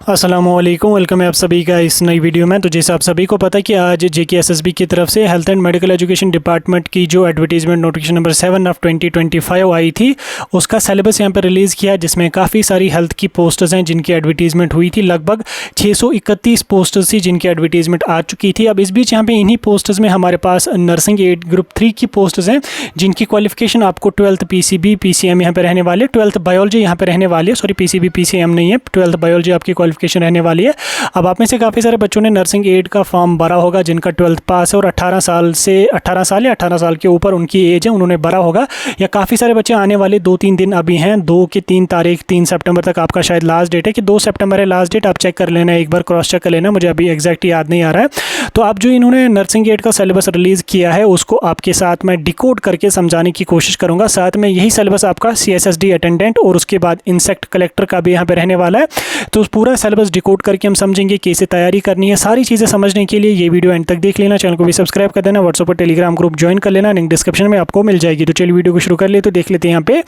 अस्सलामुअलैकुम, वेलकम है आप सभी का इस नई वीडियो में। तो जैसे आप सभी को पता है कि आज JKSSB की तरफ से health and medical education department की जो एडवर्टीजमेंट नोटिफिकेशन नंबर 7 ऑफ 2025 आई थी, उसका सिलेबस यहाँ पर रिलीज़ किया, जिसमें काफ़ी सारी हेल्थ की पोस्टर्स हैं जिनकी एडवर्टीजमेंट हुई थी। लगभग 631 पोस्टर्स थी जिनकी एडवर्टीजमेंट आ चुकी थी। अब इस बीच यहाँ पे इन्हीं पोस्टर्स में हमारे पास नर्सिंग एड ग्रुप 3 की पोस्टर्स हैं जिनकी क्वालिफिकेशन आपको 12th PCB PCM यहाँ पे रहने वाले, 12th बायोलॉजी यहाँ पे रहने वाली है। सॉरी, PCB PCM नहीं है, 12th बायोलॉजी आपकी क्वालिफिकेशन रहने वाली है। अब आप में से काफ़ी सारे बच्चों ने नर्सिंग एड का फॉर्म भरा होगा जिनका 12th पास है और 18 साल के ऊपर उनकी एज है, उन्होंने भरा होगा। या काफ़ी सारे बच्चे आने वाले 2-3 दिन अभी हैं, 2 की 3 तारीख 3 सितंबर तक आपका शायद लास्ट डेट है कि 2 सितंबर है लास्ट डेट। आप चेक कर लेना, एक बार क्रॉस चेक कर लेना, मुझे अभी एग्जैक्ट याद नहीं आ रहा है। तो आप जो इन्होंने नर्सिंग एड का सिलेबस रिलीज़ किया है उसको आपके साथ मैं डिकोड करके समझाने की कोशिश करूँगा। साथ में यही सिलेबस आपका CSSD अटेंडेंट और उसके बाद इंसेक्ट कलेक्टर का भी यहाँ पे रहने वाला है। तो पूरा सिलेबस डिकोड करके हम समझेंगे कैसे तैयारी करनी है। सारी चीज़ें समझने के लिए ये वीडियो एंड तक देख लेना, चैनल को भी सब्सक्राइब कर देना, व्हाट्सएप पर टेलीग्राम ग्रुप ज्वाइन कर लेना, लिंक डिस्क्रिप्शन में आपको मिल जाएगी। तो चलिए वीडियो को शुरू कर ले। तो देख लेते हैं यहाँ पे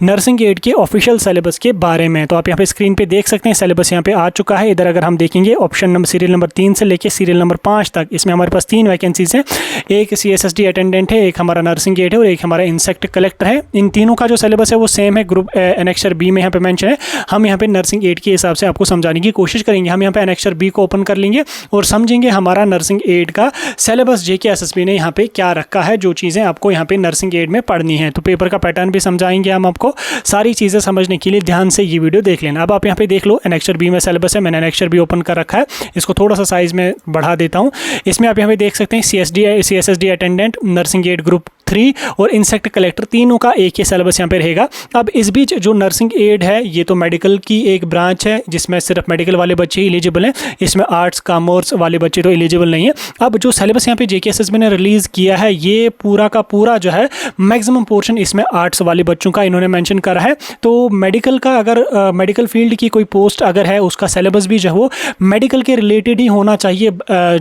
नर्सिंग एड के ऑफिशियल सिलेबस के बारे में। तो आप यहाँ पे स्क्रीन पे देख सकते हैं सिलेबस यहाँ पे आ चुका है। इधर अगर हम देखेंगे ऑप्शन नंबर सीरियल नंबर 3 से लेके सीरियल नंबर 5 तक, इसमें हमारे पास 3 वैकेंसीज हैं। एक CSSD अटेंडेंट है, एक हमारा नर्सिंग एड है और एक हमारा इंसेक्ट कलेक्टर है। इन तीनों का जो सिलेबस है वो सेम है, ग्रुप एनेक्सर B में यहाँ पे मेंशन है। हम यहाँ पे नर्सिंग एड के हिसाब से आपको समझाने की कोशिश करेंगे। हम यहाँ पे एनेक्सर B को ओपन कर लेंगे और समझेंगे हमारा नर्सिंग एड का सिलेबस JKSSB ने यहाँ पे क्या रखा है, जो चीज़ें आपको यहाँ पे नर्सिंग एड में पढ़नी है। तो पेपर का पैटर्न भी समझाएंगे हम आपको। सारी चीज़ें समझने के लिए ध्यान से ये वीडियो देख लेना। अब आप यहाँ पे देख लो, एनेक्सर B में सिलेबस है, मैंने एनेक्सर B ओपन कर रखा है। इसको थोड़ा सा साइज में बढ़ा देता हूँ। इसमें आप यहाँ पे देख सकते हैं CSSD attendant, nursing ad group 3 और इंसेक्ट कलेक्टर, तीनों का एक ही सिलेबस यहाँ पे रहेगा। अब इस बीच जो नर्सिंग एड है ये तो मेडिकल की एक ब्रांच है जिसमें सिर्फ मेडिकल वाले बच्चे ही एलिजिबल हैं, इसमें आर्ट्स कॉमर्स वाले बच्चे तो एलिजिबल नहीं है। अब जो सिलेबस यहाँ पे JKSSB ने रिलीज़ किया है ये पूरा का पूरा जो है मैक्सिमम पोर्शन इसमें आर्ट्स वाले बच्चों का इन्होंने मेंशन करा है। तो मेडिकल का अगर मेडिकल फील्ड की कोई पोस्ट अगर है उसका सिलेबस भी जो है वो मेडिकल के रिलेटेड ही होना चाहिए।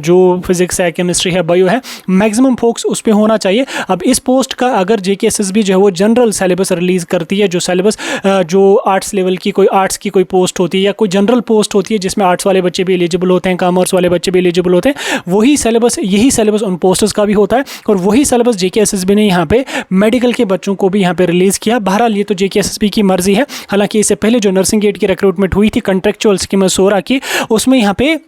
जो फिजिक्स है, केमिस्ट्री है, बायो है, मैक्सिमम फोकस उस पर होना चाहिए। अब इस पोस्ट का अगर JKSSB जो है वो जनरल सिलेबस रिलीज़ करती है, जो सिलेबस जो आर्ट्स लेवल की कोई आर्ट्स की कोई पोस्ट होती है या कोई जनरल पोस्ट होती है जिसमें आर्ट्स वाले बच्चे भी एलिजिबल होते हैं, कॉमर्स वाले बच्चे भी एलिजिबल होते हैं, वही सिलेबस यही सिलेबस उन पोस्टर्स का भी होता है और वही सिलेबस JKSSB ने यहाँ पे मेडिकल के बच्चों को भी यहाँ पे रिलीज़ किया। बहरहाल ये तो JKSSB की मर्जी है। हालांकि इससे पहले जो नर्सिंग एड की रिक्रूटमेंट हुई थी कंट्रेक्चुअल स्कीम सोरा की, उसमें यहाँ पे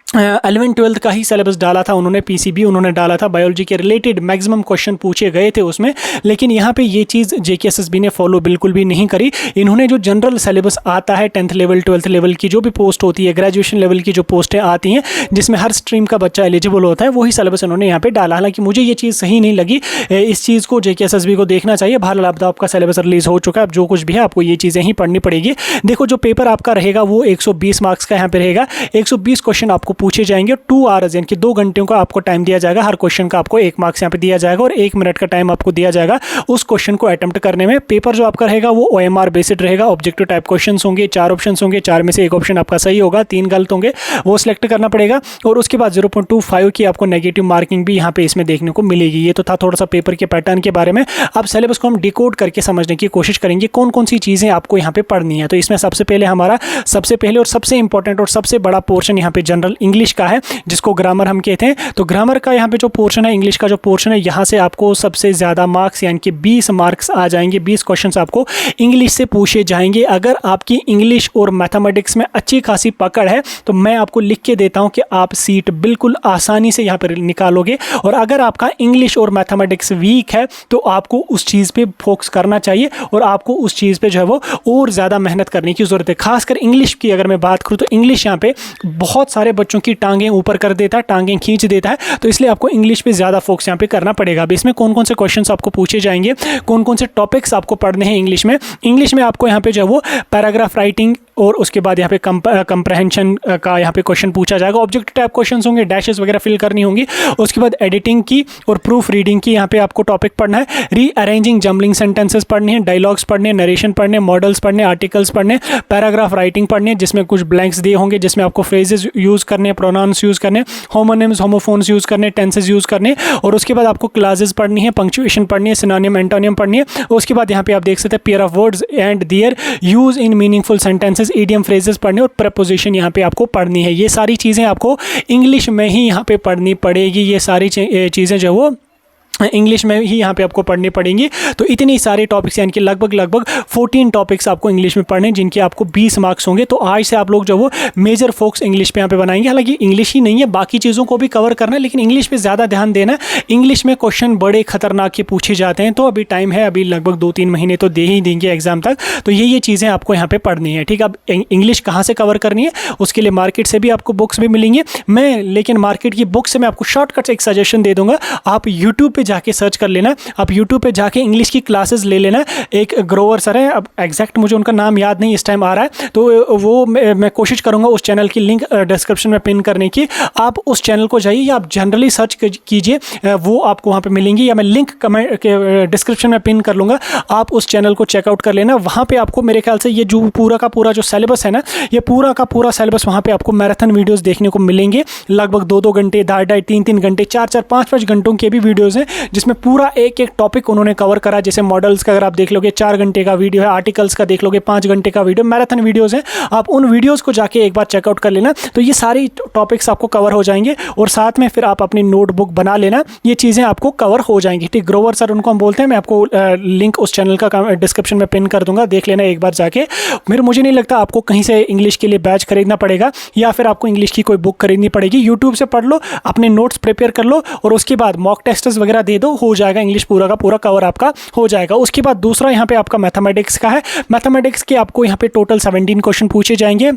11th-12th का ही सिलेबस डाला था उन्होंने, PCB उन्होंने डाला था, बायोलॉजी के रिलेटेड मैक्सिमम क्वेश्चन पूछे गए थे उसमें। लेकिन यहाँ पे ये चीज़ JKSSB ने फॉलो बिल्कुल भी नहीं करी। इन्होंने जो जनरल सिलेबस आता है 10th लेवल 12th लेवल की जो भी पोस्ट होती है, ग्रेजुएशन लेवल की जो पोस्टें आती हैं जिसमें हर स्ट्रीम का बच्चा एलिजिबल होता है, वही सिलेबस उन्होंने यहाँ पे डाला। हालांकि मुझे ये चीज़ सही नहीं लगी, इस चीज़ को JKSSB को देखना चाहिए। बहरहाल अब आपका सिलेबस रिलीज़ हो चुका है, अब जो कुछ भी है आपको ये चीज़ें ही पढ़नी पड़ेगी। देखो जो पेपर आपका रहेगा वो 120 मार्क्स का यहाँ पे रहेगा। 120 क्वेश्चन आपको पूछे जाएंगे, 2 आवर्स यानी कि 2 घंटे का आपको टाइम दिया जाएगा। हर क्वेश्चन का आपको 1 मार्क्स यहाँ पे दिया जाएगा और 1 मिनट का टाइम आपको दिया जाएगा उस क्वेश्चन को अटेम्प्ट करने में। पेपर जो आपका रहेगा वो OMR बेस्ड रहेगा, ऑब्जेक्टिव टाइप क्वेश्चंस होंगे, 4 ऑप्शन होंगे, 4 में से 1 ऑप्शन आपका सही होगा, 3 गलत होंगे, वो सिलेक्ट करना पड़ेगा। और उसके बाद 0.25 की आपको नेगेटिव मार्किंग भी यहाँ पे इसमें देखने को मिलेगी। ये तो था थोड़ा सा पेपर के पैटर्न के बारे में। अब सिलेबस को हम डिकोड करके समझने की कोशिश करेंगे कौन कौन सी चीज़ें आपको यहाँ पे पढ़नी है। तो इसमें सबसे पहले और सबसे इंपॉर्टेंट और सबसे बड़ा पोर्शन यहाँ पे जनरल इंग्लिश का है, जिसको ग्रामर हम कहते हैं। तो ग्रामर का यहाँ पे जो पोर्शन है, इंग्लिश का जो पोर्शन है, यहाँ से आपको सबसे ज़्यादा मार्क्स यानी कि 20 मार्क्स आ जाएंगे। 20 क्वेश्चंस आपको इंग्लिश से पूछे जाएंगे। अगर आपकी इंग्लिश और मैथमेटिक्स में अच्छी खासी पकड़ है तो मैं आपको लिख के देता हूँ कि आप सीट बिल्कुल आसानी से यहाँ पर निकालोगे। और अगर आपका इंग्लिश और मैथमेटिक्स वीक है तो आपको उस चीज़ पे फोकस करना चाहिए और आपको उस चीज़ पे जो है वो और ज़्यादा मेहनत करने की ज़रूरत है। खासकर इंग्लिश की अगर मैं बात करूँ तो इंग्लिश यहाँ पे बहुत सारे बच्चों की टांगें ऊपर कर देता है, टांगें खींच देता है। तो इसलिए आपको इंग्लिश पे ज़्यादा फोकस यहाँ पे करना पड़ेगा। अब इसमें कौन कौन से क्वेश्चंस आपको पूछे जाएंगे, कौन कौन से टॉपिक्स आपको पढ़ने हैं इंग्लिश में आपको यहाँ पे जो है वो पैराग्राफ राइटिंग और उसके बाद यहाँ पे कंप्रहेंशन का यहाँ पे क्वेश्चन पूछा जाएगा। ऑब्जेक्टिव टाइप क्वेश्चंस होंगे, डैशेस वगैरह फिल करनी होंगी। उसके बाद एडिटिंग की और प्रूफ रीडिंग की यहाँ पे आपको टॉपिक पढ़ना है। रीअरेंजिंग जम्बलिंग सेंटेंसेस पढ़ने हैं, डायलॉग्स पढ़ने, नरेशन पढ़ने, मॉडल्स पढ़ने, आर्टिकल्स पढ़ने, पैराग्राफ राइटिंग पढ़ने जिसमें कुछ ब्लैंक्स दिए होंगे जिसमें आपको फ्रेजेस यूज़ करने, प्रोनाउंस यूज़ करने, होमोनिम्स होमोफोन्स यूज़ करने, टेंसेस यूज़ करने। और उसके बाद आपको क्लासेस पढ़नी है, पंक्चुएशन पढ़नी है, सिनोनिम एंटोनियम पढ़नी है। उसके बाद यहाँ पे आप देख सकते हैं pair of words and their use in meaningful sentences sentences, idiom phrases पढ़ने और प्रपोजिशन यहाँ पे आपको पढ़नी है। ये सारी चीज़ें आपको इंग्लिश में ही यहाँ पे पढ़नी पड़ेगी। ये सारी चीज़ें जो वो इंग्लिश में ही यहाँ पे आपको पढ़नी पड़ेंगी। तो इतनी सारे टॉपिक्स यानी कि लगभग 14 टॉपिक्स आपको इंग्लिश में पढ़ने, जिनके आपको 20 मार्क्स होंगे। तो आज से आप लोग जो वो मेजर फोकस इंग्लिश पे यहाँ पे बनाएंगे। हालांकि इंग्लिश ही नहीं है, बाकी चीज़ों को भी कवर करना है, लेकिन इंग्लिश पे ज़्यादा ध्यान देना। इंग्लिश में क्वेश्चन बड़े खतरनाक के पूछे जाते हैं, तो अभी टाइम है, अभी लगभग 2-3 महीने तो दे ही देंगे एग्जाम तक। तो ये चीज़ें आपको यहाँ पे पढ़नी है, ठीक है। अब इंग्लिश कहाँ से कवर करनी है, उसके लिए मार्केट से भी आपको बुक्स भी मिलेंगे। लेकिन मार्केट की बुक से मैं आपको शॉर्टकट एक सजेशन दे दूंगा। आप यूट्यूब पे जाके सर्च कर लेना, आप यूट्यूब पे जाके इंग्लिश की क्लासेस ले लेना। एक ग्रोवर सर है, अब एग्जैक्ट मुझे उनका नाम याद नहीं इस टाइम आ रहा है, तो वो मैं कोशिश करूंगा उस चैनल की लिंक डिस्क्रिप्शन में पिन करने की। आप उस चैनल को जाइए या आप जनरली सर्च कीजिए, वो आपको वहाँ पे मिलेंगी, या मैं लिंक कमेंट के डिस्क्रिप्शन में पिन कर लूँगा। आप उस चैनल को चेकआउट कर लेना। वहाँ पर आपको मेरे ख्याल से ये जो पूरा का पूरा जो सिलेबस है ना, ये पूरा का पूरा सिलेबस वहाँ पर आपको मैराथन वीडियोज़ देखने को मिलेंगे। लगभग 2-2 घंटे, 2.5, 3-3 घंटे, 4-4, 5-5 घंटों के भी वीडियोज़ हैं, जिसमें पूरा एक टॉपिक उन्होंने कवर करा। जैसे मॉडल्स का अगर आप देख लोगे 4 घंटे का वीडियो है, आर्टिकल्स का देख लोगे 5 घंटे का वीडियो, मैराथन वीडियोस हैं। आप उन वीडियोस को जाके एक बार चेकआउट कर लेना, तो ये सारी टॉपिक्स आपको कवर हो जाएंगे। और साथ में फिर आप अपनी नोटबुक बना लेना, ये चीज़ें आपको कवर हो जाएंगी, ठीक। ग्रोवर सर उनको हम बोलते हैं, मैं आपको लिंक उस चैनल का डिस्क्रिप्शन में पिन कर दूंगा, देख लेना एक बार जाके। मुझे नहीं लगता आपको कहीं से इंग्लिश के लिए बैच खरीदना पड़ेगा, या फिर आपको इंग्लिश की कोई बुक खरीदनी पड़ेगी। यूट्यूब से पढ़ लो, अपने नोट्स प्रिपेयर कर लो, और उसके बाद मॉक टेस्ट्स वगैरह दे दो, हो जाएगा इंग्लिश पूरा का पूरा कवर आपका हो जाएगा। उसके बाद दूसरा यहाँ पे आपका मैथमेटिक्स का है। मैथमेटिक्स के आपको यहाँ पे टोटल 17 क्वेश्चन पूछे जाएंगे,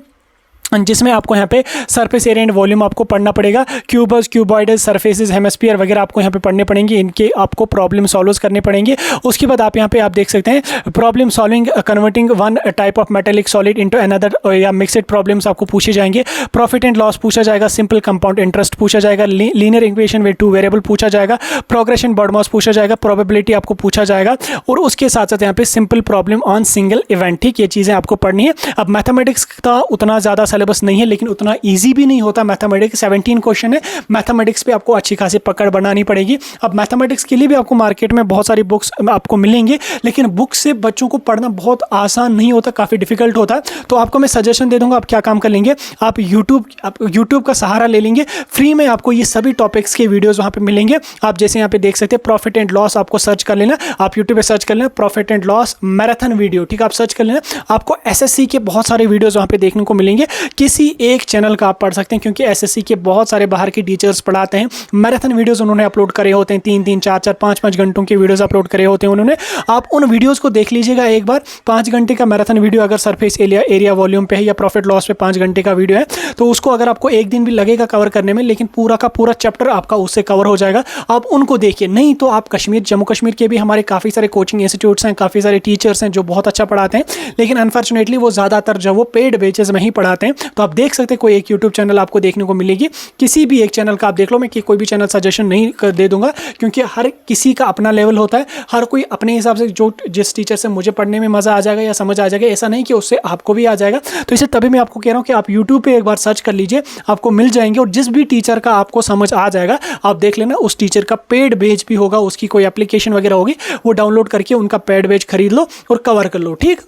जिसमें आपको यहाँ पे सरफेस एरिया एंड वॉल्यूम आपको पढ़ना पड़ेगा। क्यूबस, क्यूबॉइडस, सरफेसेस, हेमिस्फीयर वगैरह आपको यहाँ पे पढ़ने पड़ेंगे। इनके आपको प्रॉब्लम सॉल्व करने पड़ेंगे। उसके बाद आप यहाँ पे आप देख सकते हैं problem solving, converting one type of metallic solid into another, या मिक्सड प्रॉब्लम्स आपको पूछे जाएंगे। प्रॉफिट एंड लॉस पूछा जाएगा, सिंपल कंपाउंड इंटरेस्ट पूछा जाएगा, लीनियर इक्वेशन विद 2 वेरिएबल पूछा जाएगा, प्रोग्रेशन बॉडमॉस पूछा जाएगा, प्रोबेबिलिटी आपको पूछा जाएगा, और उसके साथ साथ यहाँ पे simple problem on single event, ठीक। ये चीज़ें आपको पढ़नी है। अब मैथमेटिक्स का उतना ज़्यादा सिलेबस नहीं है, लेकिन उतना इजी भी नहीं होता। मैथमेटिक्स 17 क्वेश्चन है, मैथमेटिक्स पे आपको अच्छी खासी पकड़ बनानी पड़ेगी। अब मैथमेटिक्स के लिए भी आपको मार्केट में बहुत सारी बुक्स आपको मिलेंगे, लेकिन बुक से बच्चों को पढ़ना बहुत आसान नहीं होता, काफ़ी डिफिकल्ट होता है। तो आपको मैं सजेशन दे दूंगा, आप क्या काम कर लेंगे, आप यूट्यूब का सहारा ले लेंगे। फ्री में आपको ये सभी टॉपिक्स के वीडियोज़ वहाँ पर मिलेंगे। आप जैसे यहाँ पे देख सकते हैं प्रॉफिट एंड लॉस, आपको सर्च कर लेना, आप यूट्यूब पर सर्च कर लेना profit and loss marathon video, ठीक। आप सर्च कर लेना, आपको SSC के बहुत सारे वीडियोज़ वहाँ पर देखने को मिलेंगे। किसी एक चैनल का आप पढ़ सकते हैं, क्योंकि SSC के बहुत सारे बाहर के टीचर्स पढ़ाते हैं। मैराथन वीडियोस उन्होंने अपलोड करे होते हैं, 3-3, 4-4, 5-5 घंटों के वीडियोस अपलोड करे होते हैं उन्होंने। आप उन वीडियोस को देख लीजिएगा एक बार। 5 घंटे का मैराथन वीडियो अगर सरफेस एरिया वॉल्यूम पे है, या प्रॉफिट लॉस पे 5 घंटे का वीडियो है, तो उसको अगर आपको एक दिन भी लगेगा कवर करने में, लेकिन पूरा का पूरा चैप्टर आपका उससे कवर हो जाएगा। आप उनको देखिए। नहीं तो आप जम्मू कश्मीर के भी हमारे काफ़ी सारे कोचिंग इंस्टीट्यूट्स हैं, काफ़ी सारे टीचर्स हैं जो बहुत अच्छा पढ़ाते हैं, लेकिन अनफॉर्चुनेटली वो ज़्यादातर जो वो पेड बेचेस में ही पढ़ाते हैं। तो आप देख सकते हैं कोई एक यूट्यूब चैनल आपको देखने को मिलेगी, किसी भी एक चैनल का आप देख लो। मैं कोई भी चैनल सजेशन नहीं दे दूंगा, क्योंकि हर किसी का अपना लेवल होता है। हर कोई अपने हिसाब से, जिस टीचर से मुझे पढ़ने में मज़ा आ जाएगा या समझ आ जाएगा, ऐसा नहीं कि उससे आपको भी आ जाएगा। तो इसे तभी मैं आपको कह रहा हूँ कि आप यूट्यूब पे एक बार सर्च कर लीजिए, आपको मिल जाएंगे। और जिस भी टीचर का आपको समझ आ जाएगा, आप देख लेना, उस टीचर का पेड बैच भी होगा, उसकी कोई एप्लीकेशन वगैरह होगी, वो डाउनलोड करके उनका पेड बैच खरीद लो और कवर कर लो, ठीक।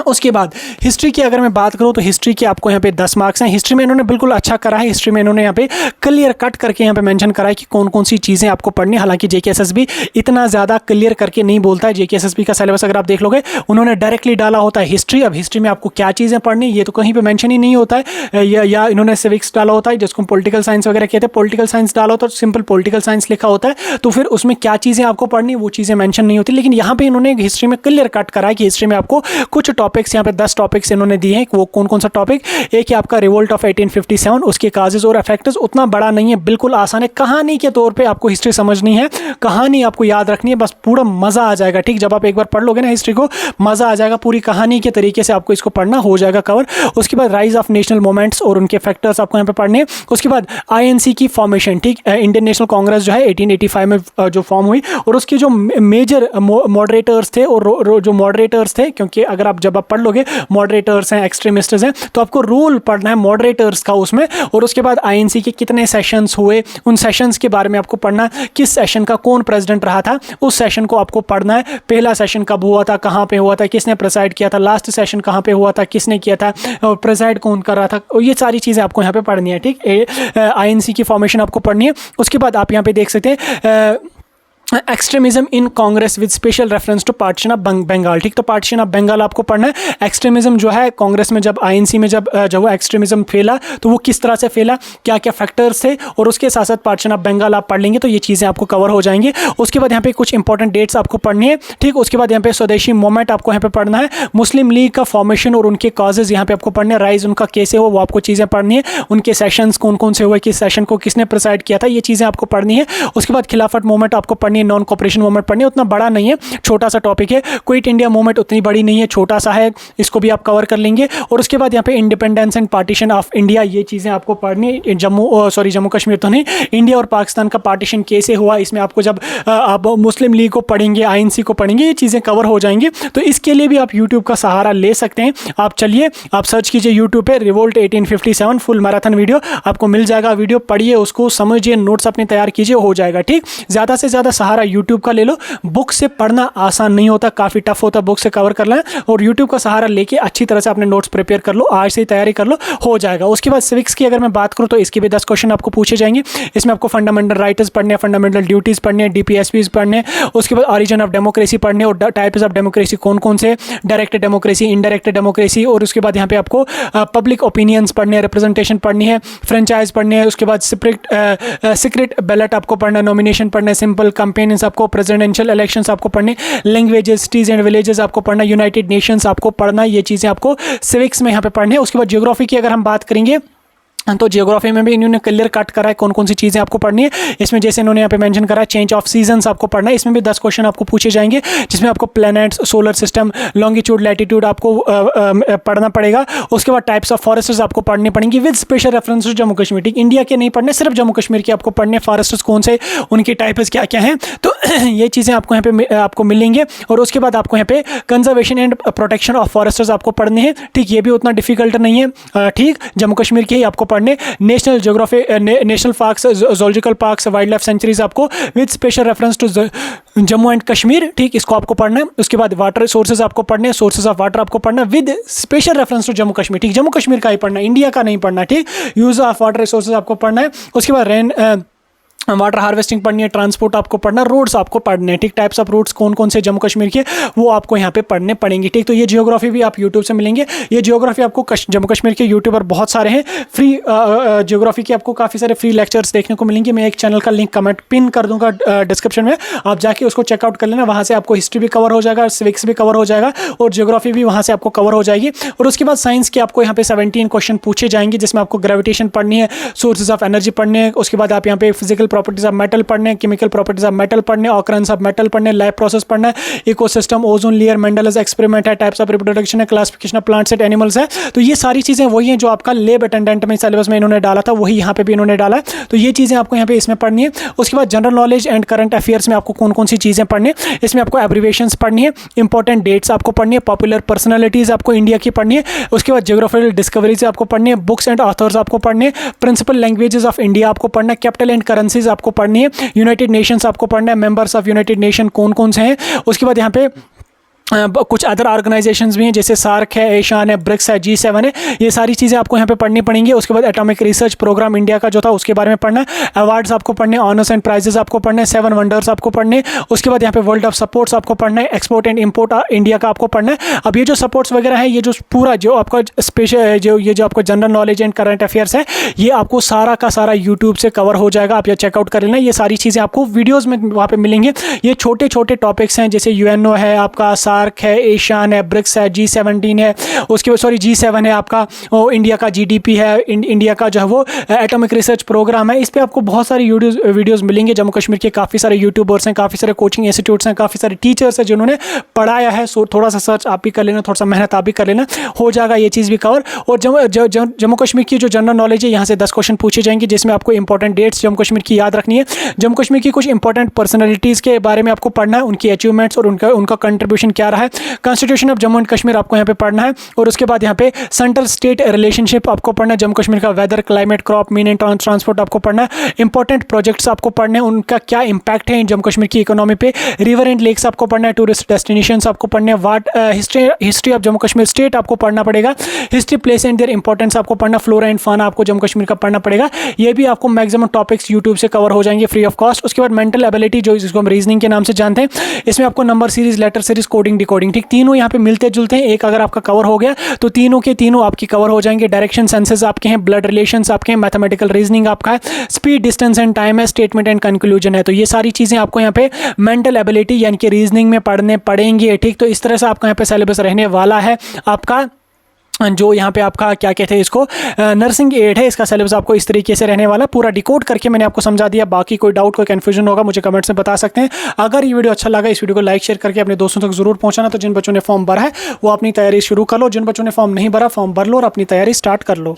उसके बाद हिस्ट्री की अगर मैं बात करूं, तो हिस्ट्री के आपको यहाँ पे 10 मार्क्स हैं। हिस्ट्री में इन्होंने बिल्कुल अच्छा करा है। हिस्ट्री में इन्होंने यहाँ पे क्लियर कट करके यहाँ पे मेंशन करा है कि कौन कौन सी चीज़ें आपको पढ़नी है। हालांकि JKSSB इतना ज़्यादा क्लियर करके नहीं बोलता है। JKSSB का सिलेबस अगर आप देख लोगे, उन्होंने डायरेक्टली डाला होता है हिस्ट्री। अब हिस्ट्री में आपको क्या चीज़ें पढ़नी, ये तो कहीं पर मैंशन ही नहीं होता है। या इन्होंने सिविक्स डाला होता है, जिसको पॉलिटिकल साइंस वगैरह कहते हैं। पॉलिटिकल साइंस डाला होता है, सिंपल पॉलिटिकल साइंस लिखा होता है, तो फिर उसमें क्या चीज़ें आपको पढ़नी, वो चीज़ें मैंशन नहीं होती। लेकिन यहाँ पर इन्होंने हिस्ट्री में क्लियर कट करा है कि हिस्ट्री में आपको कुछ टॉपिक्स, यहाँ पे 10 टॉपिक्स इन्होंने दिए हैं। वो कौन कौन सा टॉपिक, एक है आपका रिवोल्ट ऑफ 1857, उसके काजेज और इफेक्ट्स। उतना बड़ा नहीं है, बिल्कुल आसान है। कहानी के तौर पे आपको हिस्ट्री समझनी है, कहानी आपको याद रखनी है, बस पूरा मजा आ जाएगा, ठीक। जब आप एक बार पढ़ लोगे ना हिस्ट्री को, मजा आ जाएगा। पूरी कहानी के तरीके से आपको इसको पढ़ना हो जाएगा कवर। उसके बाद राइज ऑफ नेशनल मूवमेंट्स और उनके फैक्टर्स आपको यहाँ पे पढ़ने हैं। उसके बाद INC की फॉर्मेशन, ठीक, इंडियन नेशनल कांग्रेस जो है 1885 में जो फॉर्म हुई, और उसके जो मेजर मॉडरेटर्स थे और जो मॉडरेटर्स थे, क्योंकि अगर आप जब आप पढ़ लोगे मॉडरेटर्स हैं, एक्सट्रीमिस्ट्स हैं, तो आपको रूल पढ़ना है मॉडरेटर्स का उसमें, और उसके बाद आईएनसी के कितने सेशंस हुए, उन सेशंस के बारे में आपको पढ़ना, किस सेशन का कौन प्रेसिडेंट रहा था, उस सेशन को आपको पढ़ना है। पहला सेशन कब हुआ था, कहाँ पे हुआ था, किसने प्रेसाइड किया था, लास्ट सेशन कहाँ पे हुआ था, किसने किया था, और प्रेसाइड कौन कर रहा था, और ये सारी चीज़ें आपको यहाँ पे पढ़नी है। ठीक, आईएनसी की फॉर्मेशन आपको पढ़नी है। उसके बाद आप यहाँ पे देख सकते हैं extremism in Congress with special reference to partition of Bengal. ठीक, तो पार्टीशन ऑफ बंगाल आपको पढ़ना है। एक्सट्रीमिज्म जो है कांग्रेस में, जब आईएनसी में जब वो एक्सट्रीमिज्म फैला तो वो किस तरह से फैला, क्या क्या फैक्टर्स थे, और उसके साथ साथ पार्टीशन ऑफ बंगाल आप पढ़ लेंगे तो ये चीज़ें आपको कवर हो जाएंगी। उसके बाद यहाँ पे कुछ इंपॉर्टेंट डेट्स आपको पढ़नी है। ठीक, उसके बाद यहाँ पे स्वदेशी मूवमेंट आपको यहाँ पे पढ़ना है। मुस्लिम लीग का फॉर्मेशन और उनके कॉजेज यहाँ पे आपको पढ़ने हैं। राइज उनका कैसे हो वो आपको चीज़ें पढ़नी है। उनके सेशंस कौन कौन से हुए, किस सेशन को किसने प्रिसाइड किया था, ये चीज़ें आपको पढ़नी है। उसके बाद खिलाफत मूवमेंट आपको पढ़नी है। नॉन कॉपरेशन मूवमेंट पढ़नी है, उतना बड़ा नहीं है, छोटा सा टॉपिक है। क्विट इंडिया मूवमेंट उतनी बड़ी नहीं है, छोटा सा है, इसको भी आप कवर कर लेंगे। और उसके बाद यहाँ पे independence and partition of India, ये चीज़ें आपको पढ़नी। जम्मू कश्मीर तो नहीं, इंडिया और पाकिस्तान का पार्टीशन कैसे हुआ, इसमें आपको जब आप मुस्लिम लीग को पढ़ेंगे, आईएनसी को पढ़ेंगे, ये चीज़ें कवर हो जाएंगी। तो इसके लिए भी आप यूट्यूब का सहारा ले सकते हैं। आप चलिए, आप सर्च कीजिए यूट्यूब पे रिवोल्ट 1857 फुल मैराथन वीडियो, आपको मिल जाएगा। वीडियो पढ़िए, उसको समझिए, नोट्स अपने तैयार कीजिए, हो जाएगा। ठीक, ज़्यादा से ज़्यादा सहारा यूट्यूब का ले लो। बुक से पढ़ना आसान नहीं होता, काफ़ी टफ होता बुक से कवर करना, और यूट्यूब का सहारा लेके अच्छी तरह से अपने नोट्स प्रिपेयर कर लो, आज से तैयारी कर लो, हो जाएगा। उसके बाद सिविक्स की अगर मैं बात करूँ तो इसके भी 10 क्वेश्चन आपको पूछे जाएंगे। इसमें आपको फंडामेंटल राइट्स पढ़ने, फंडामेंटल ड्यूटीज़ पढ़ने, डीपीएसपीज पढ़ने, उसके बाद ऑरिजिन ऑफ डेमोक्रेसी पढ़ने, और टाइप्स ऑफ डेमोक्रेसी कौन कौन से, डायरेक्ट डेमोक्रेसी, इनडायरेक्ट डेमोक्रेसी, और उसके बाद यहाँ पे आपको पब्लिक ओपिनियंस पढ़ने, रिप्रेजेंटेशन पढ़नी है, फ्रेंचाइज पढ़ने है। उसके बाद सीक्रेट बैलेट आपको पढ़ना, नॉमिनेशन पढ़ना, सिंपल कैंपेन्स आपको, प्रेसिडेंशियल इलेक्शंस आपको पढ़ने, लैंग्वेजेस, सिटीज एंड विलेजेस आपको पढ़ना, यूनाइटेड नेशंस आपको पढ़ना, ये चीज़ें आपको सिविक्स में यहाँ पे पढ़ने हैं। उसके बाद ज्योग्राफी की अगर हम बात करेंगे तो जियोग्राफी में भी इन्होंने क्लियर कट करा है कौन कौन सी चीज़ें आपको पढ़नी है। इसमें जैसे इन्होंने यहाँ पे मेंशन करा है चेंज ऑफ सीजन्स आपको पढ़ना है। इसमें भी 10 क्वेश्चन आपको पूछे जाएंगे, जिसमें आपको planets, solar system, longitude, latitude आपको पढ़ना पड़ेगा। उसके बाद टाइप्स ऑफ फॉरेस्ट्स आपको पढ़ने पड़ेंगे with special reference to Jammu Kashmir. ठीक, इंडिया के नहीं पढ़ने, सिर्फ जम्मू कश्मीर के आपको पढ़ने, फॉरेस्ट्स कौन से, उनके टाइप्स क्या क्या हैं, तो ये चीज़ें आपको यहाँ पे आपको मिलेंगे। और उसके बाद आपको यहाँ पे conservation and protection of forests आपको पढ़ने हैं। ठीक, ये भी उतना डिफिकल्ट नहीं है। ठीक, जम्मू कश्मीर के ही आपको पढ़ने। National geography, national parks, zoological parks, wildlife sanctuaries आपको with special reference to Jammu and Kashmir. ठीक, इसको आपको पढ़ना है। उसके बाद वाटर सोर्सेज आपको पढ़ने, सोर्सेज ऑफ वाटर आपको पढ़ना with special reference to Jammu Kashmir. ठीक, जम्मू कश्मीर का ही पढ़ना, इंडिया का नहीं पढ़ना। ठीक, यूज ऑफ वाटर रिसोर्सेज आपको पढ़ना है। उसके बाद रेन वाटर हार्वेस्टिंग पढ़नी है, ट्रांसपोर्ट आपको पढ़ना, रोड्स आपको पढ़ने हैं। ठीक, टाइप्स ऑफ रोड्स कौन कौन से जम्मू कश्मीर के, वो आपको यहाँ पे पढ़ने पड़ेंगे। ठीक, तो ये जियोग्राफी भी आप यूट्यूब से मिलेंगे। ये जियोग्राफी आपको जम्मू कश्मीर के यूट्यूबर बहुत सारे हैं, फ्री जियोग्राफी के आपको काफ़ी सारे फ्री लेक्चर्स देखने को मिलेंगे। मैं एक चैनल का लिंक कमेंट पिन कर दूंगा डिस्क्रिप्शन में, आप जाके उसको चेकआउट कर लेना। वहाँ से आपको हिस्ट्री भी कवर हो जाएगा, सिविक्स भी कवर हो जाएगा, और जियोग्राफी भी वहाँ से आपको कवर हो जाएगी। और उसके बाद साइंस के आपको यहाँ पे 17 क्वेश्चन पूछे जाएंगे, जिसमें आपको ग्रेविटेशन पढ़नी है, सोर्सेज ऑफ एनर्जी पढ़ने हैं। उसके बाद आप यहाँ पे फिजिकल प्रॉपर्टीज ऑफ मेटल पढ़ने, केमिकल प्रॉपर्टीज ऑफ मेटल पढ़ने, ऑकरेंस ऑफ मेटल पढ़ने, लाइफ प्रोसेस पढ़ना है, इकोसिस्टम, ओजोन लेयर, मेंडलस एक्सपेरिमेंट है, टाइप्स ऑफ रिप्रोडक्शन है, classification of plants and animals है। तो ये सारी चीज़ें वही हैं जो आपका लैब अटेंडेंट में सिलेबस में इन्होंने डाला था, वही यहाँ पे भी इन्होंने डाला है। तो ये चीज़ें आपको यहाँ पे इसमें पढ़नी है। उसके बाद general knowledge and current affairs में आपको कौन कौन सी चीज़ें पढ़नी है, इसमें आपको एब्रीवेशंस पढ़नी है, इंपॉर्टेंट डेट्स आपको पढ़नी है, पॉपुलर पर्सनैलिटीज़ आपको इंडिया की पढ़नी है। उसके बाद जियोग्राफिकल डिस्कवरीज आपको पढ़नी है, बुक्स एंड ऑथर्स आपको पढ़ने हैं, प्रिंसिपल लैंग्वेजेस ऑफ इंडिया आपको पढ़ना है, कैपिटल एंड करेंसीज आपको पढ़नी है, यूनाइटेड नेशंस आपको पढ़ना है, मेंबर्स ऑफ यूनाइटेड नेशन कौन कौन से हैं। उसके बाद यहाँ पे कुछ अदर ऑर्गेनाइजेशंस भी हैं, जैसे सार्क है, एशान है, ब्रिक्स है, G7 है, ये सारी चीज़ें आपको यहाँ पे पढ़नी पड़ेंगी। उसके बाद एटॉमिक रिसर्च प्रोग्राम इंडिया का जो था उसके बारे में पढ़ना है, अवार्ड्स आपको पढ़ने, ऑनर्स एंड प्राइजेस आपको पढ़ने, 7 वंडर्स आपको पढ़ने। उसके बाद यहाँ पे वर्ल्ड ऑफ सपोर्ट्स आपको पढ़ना है, एक्सपोर्ट एंड इंपोर्ट इंडिया का आपको पढ़ना है। अब ये जो सपोर्ट्स वगैरह है, ये जो पूरा जो आपका स्पेशल जो आपको general knowledge and current affairs है, ये आपको सारा का सारा यूट्यूब से कवर हो जाएगा। आप ये चेकआउट कर लेना, ये सारी चीज़ें आपको वीडियोज़ में वहाँ पर मिलेंगे। ये छोटे छोटे टॉपिक्स हैं, जैसे UNO है, आपका सार्क है, एशिया है, ब्रिक्स है, G17 है, उसके बाद G7 है, आपका इंडिया का GDP है, इंडिया का जो है वो एटॉमिक रिसर्च प्रोग्राम है। इस पे आपको बहुत सारे वीडियोस मिलेंगे। जम्मू कश्मीर के काफ़ी सारे यूट्यूबर्स हैं, काफ़ी सारे कोचिंग इंस्टीट्यूट्स हैं, काफ़ी सारे टीचर्स हैं जिन्होंने पढ़ाया है। सो थोड़ा सा सर्च आप भी कर लेना, थोड़ा सा मेहनत आप भी कर लेना, हो जाएगा ये चीज़ भी कवर। और जम्मू कश्मीर की जो जनरल नॉलेज है, यहाँ से 10 क्वेश्चन पूछे जाएंगे, जिसमें आपको इंपॉर्टेंट डेट्स जम्मू कश्मीर की याद रखनी है। जम्मू कश्मीर की कुछ इंपॉर्टेंट पर्सनैलिटीज़ के बारे में आपको पढ़ना है, उनकी अचीवमेंट्स और उनका कंट्रीब्यूशन क्या आ रहा है, constitution of Jammu and Kashmir आपको यहाँ पे पढ़ना है, और उसके बाद यहाँ पे सेंट्रल स्टेट रिलेशनशिप आपको पढ़ना है, जम्मू कश्मीर का weather, climate, crop, mean and transport आपको पढ़ना है, इंपॉर्टेंट प्रोजेक्ट्स आपको पढ़ने हैं, उनका क्या इंपैक्ट है जम्मू कश्मीर की इकोनॉमी पे, रिवर एंड लेक्स आपको पढ़ना है, टूरिस्ट डेस्टिनेशंस आपको पढ़ने हैं, what history of Jammu Kashmir state आपको पढ़ना पड़ेगा, history place and their importance आपको पढ़ना, फ्लोरा एंड फाना आपको जम्मू कश्मीर का पढ़ना पड़ेगा। ये भी आपको मैक्सिमम टॉपिक्स यूट्यूब से कवर हो जाएंगे फ्री ऑफ कॉस्ट। उसके बाद मेंटल एबिलिटी जो जिसको हम रीजनिंग के नाम से जानते हैं, इसमें आपको number series, letter series, coding, decoding, ठीक तीनों यहाँ पे मिलते जुलते हैं। एक अगर आपका कवर हो गया तो तीनों के तीनों आपकी कवर हो जाएंगे। डायरेक्शन सेंसेस आपके हैं, ब्लड रिलेशंस आपके हैं, मैथमेटिकल रीजनिंग आपका है, स्पीड, डिस्टेंस एंड टाइम है, स्टेटमेंट एंड कंक्लूजन है। तो ये सारी चीजें आपको यहाँ पे मेंटल एबिलिटी यानी कि रीजनिंग में पढ़ने पड़ेंगे, ठीक। तो इस तरह से आपका यहाँ पे सिलेबस रहने वाला है। आपका जो यहाँ पे आपका क्या कहते हैं इसको, नर्सिंग एड है, इसका सिलेबस आपको इस तरीके से रहने वाला, पूरा डिकोड करके मैंने आपको समझा दिया। बाकी कोई डाउट, कोई कन्फ्यूजन होगा मुझे कमेंट्स में बता सकते हैं। अगर ये वीडियो अच्छा लगा, इस वीडियो को लाइक शेयर करके अपने दोस्तों तक जरूर पहुंचाना। तो जिन बच्चों ने फॉर्म भरा है वो अपनी तैयारी शुरू कर लो, जिन बच्चों ने फॉर्म नहीं भरा फॉर्म भर लो और अपनी तैयारी स्टार्ट कर लो।